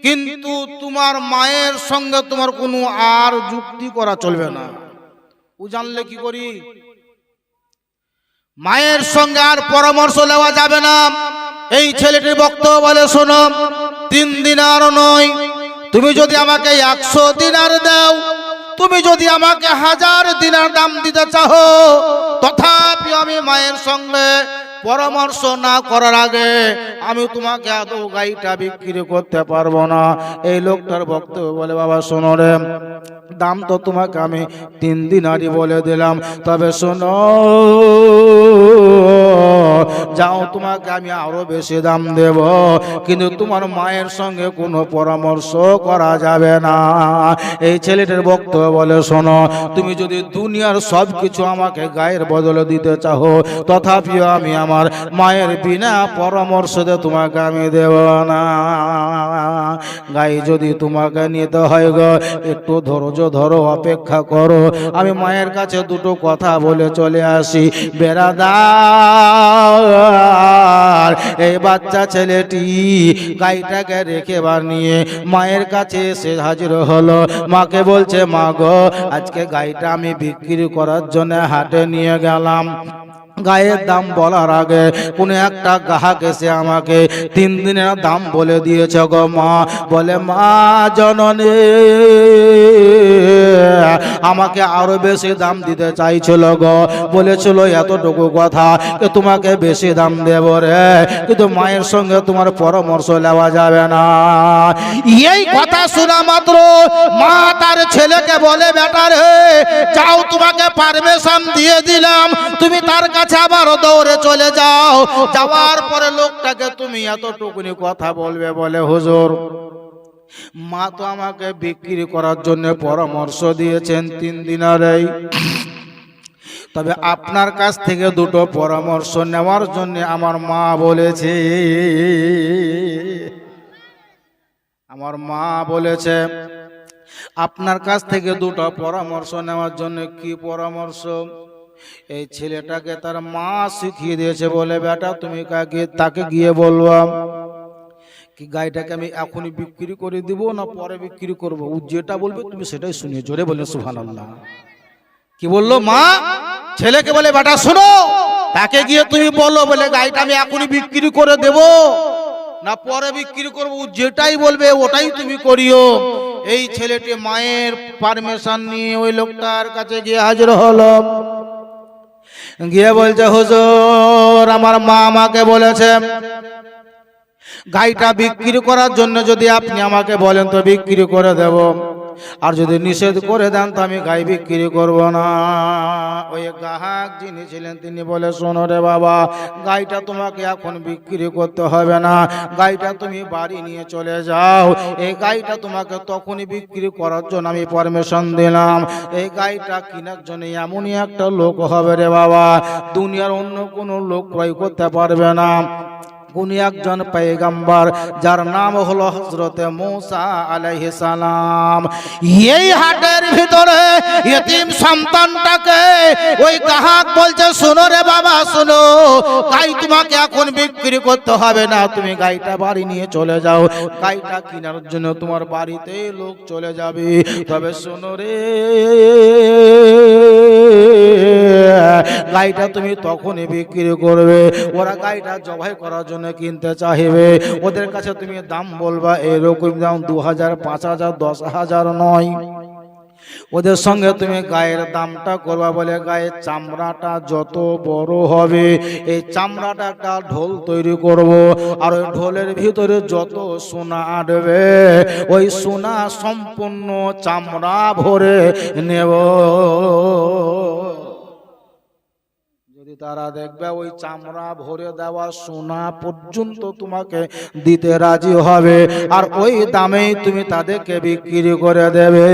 কিন্তু তোমার মায়ের সঙ্গে তোমার কোনো আর যুক্তি করা চলবে না। ও জানলে কি করি? মায়ের সঙ্গে আর পরামর্শ নেওয়া যাবে না। এই ছেলেটির বক্তব্য বলে, শোনো, 3 দিনার নয়, তুমি যদি আমাকে 100 দিনার দাও, তুমি যদি আমাকে 1000 দিনার দাম দিতে চাও, তথাপি আমি মায়ের সঙ্গে পরামর্শ না করার আগে আমি তোমাকে আদৌ গাইটা বিক্রি করতে পারবো না। এই লোকটার বক্তব্য বলে, বাবা শোনো রে, দাম তো তোমাকে আমি 3 দিনারই বলে দিলাম, তবে শোনো, যাও, তোমাকে আমি আরো বেশি দাম দেব, কিন্তু তোমার মায়ের সঙ্গে কোনো পরামর্শ করা যাবে না। এই ছেলেটার বক্তব্য বলে, শোনো, তুমি যদি দুনিয়ার সব কিছু আমাকে গায়ের বদলে দিতে চাও, তথাপিও আমি আমার মায়ের বিনা পরামর্শ দিয়ে তোমাকে আমি দেব না। গাই যদি তোমাকে নিতে হয় গো, একটু ধৈর্য ধরো, অপেক্ষা করো, আমি মায়ের কাছে দুটো কথা বলে চলে আসি। বেরাদার, এই বাচ্চা ছেলেটি গাইটাকে রেখে বার নিয়ে মায়ের কাছে এসে হাজির হলো। মাকে বলছে, মা গো, আজকে গাইটা আমি বিক্রি করার জন্য হাটে নিয়ে গেলাম। গায়ের দাম বলার আগে কোন একটা গ্রাহক এসে আমাকে 3 দিনের দাম বলে দিয়েছে গো মা। বলে, মা জননী আমাকে আরো বেশি দাম দিতে চাইছিল গো, বলেছিল এতটুকু কথা, তোমাকে বেশি দাম দেব রে, কিন্তু মায়ের সঙ্গে তোমার পরামর্শ নেওয়া যাবে না। এই কথা শোনা মাত্র মা তার ছেলেকে বলে, বেটা রে, যাও, তোমাকে পারমিশন দিয়ে দিলাম, তুমি তার কাছে আবার দৌড়ে চলে যাও। যাওয়ার পরে লোকটাকে তুমি এতটুকুনি কথা বলবে, বলে, হুজুর, মা তো আমাকে বিক্রি করার জন্য পরামর্শ দিয়েছেন 3 দিনারেই, তবে আপনার কাছ থেকে দুটো পরামর্শ নেওয়ার জন্য আমার মা বলেছে। আমার মা বলেছে আপনার কাছ থেকে দুটো পরামর্শ নেওয়ার জন্য। কি পরামর্শ? এই ছেলেটাকে তার মা শিখিয়ে দিয়েছে, বলে, বেটা, তুমি তাকে গিয়ে বলবা কি গাইটাকে আমি এখনই বিক্রি করে দিব না পরে বিক্রি করব, ও যেটা বলবে তুমি সেটাই শুনিয়ে। জোরে বলে সুবহানাল্লাহ। কি বললো মা? ছেলেকে বলে, বেটা শোনো, তাকে গিয়ে তুমি বলো, বলে, গাইটা আমি এখনই বিক্রি করে দেব না পরে বিক্রি করব, ও যেটাই বলবে ওটাই তুমি করিও। এই ছেলেটি মায়ের পারমিশন নিয়ে ওই লোকটার কাছে গিয়ে হাজির হলো। গিয়ে বলছে, হুজুর, আমার মা আমাকে বলেছে গাইটা বিক্রি করার জন্য যদি আপনি আমাকে বলেন তো বিক্রি করে দেব, আর যদি নিষেধ করে দেন তো আমি গাই বিক্রি করব না। ওই গ্রাহক যিনি ছিলেন তিনি বলে, শোনো রে বাবা, গাইটা তোমাকে এখন বিক্রি করতে হবে না, গাইটা তুমি বাড়ি নিয়ে চলে যাও। এই গাইটা তোমাকে তখনই বিক্রি করার জন্য আমি পারমিশন দিলাম। এই গাইটা কেনার জন্য এমনই একটা লোক হবে রে বাবা, দুনিয়ার অন্য কোনো লোক ক্রয় করতে পারবে না। কোন একজন পয়গম্বর যার নাম হলো হযরতে মূসা আলাইহিস সালাম। এই হাটের ভিতরে ইতিম সন্তানটাকে ওই গ্রাহক বলছে, শোনো রে বাবা, শোনো, গাই তোমাকে এখন বিক্রি করতে হবে না, তুমি গাইটা বাড়ি নিয়ে চলে যাও। গাইটা কেনার জন্য তোমার বাড়িতে লোক চলে যাবে, তবে শোনো রে, গাইটা তুমি তখনই বিক্রি করবে। ওরা গাইটা জবাই করার জন্য কিনতে চাইবে, ওদের কাছে তুমি দাম বলবা এরকম দাম 2000, 5000, 10,000 নয়। ওদের সঙ্গে তুমি গায়ের দামটা করবা, বলে, গায়ের চামড়াটা যত বড় হবে এই চামড়াটা একটা ঢোল তৈরি করব, আর ওই ঢোলের ভিতরে যত সোনা আটবে ওই সোনা সম্পূর্ণ চামড়া ভরে নেব। তারা দেখবে ওই চামড়া ভরে দেওয়া সোনা পর্যন্ত তোমাকে দিতে রাজি হবে, আর ওই দামেই তুমি তাদেরকে বিক্রি করে দেবে।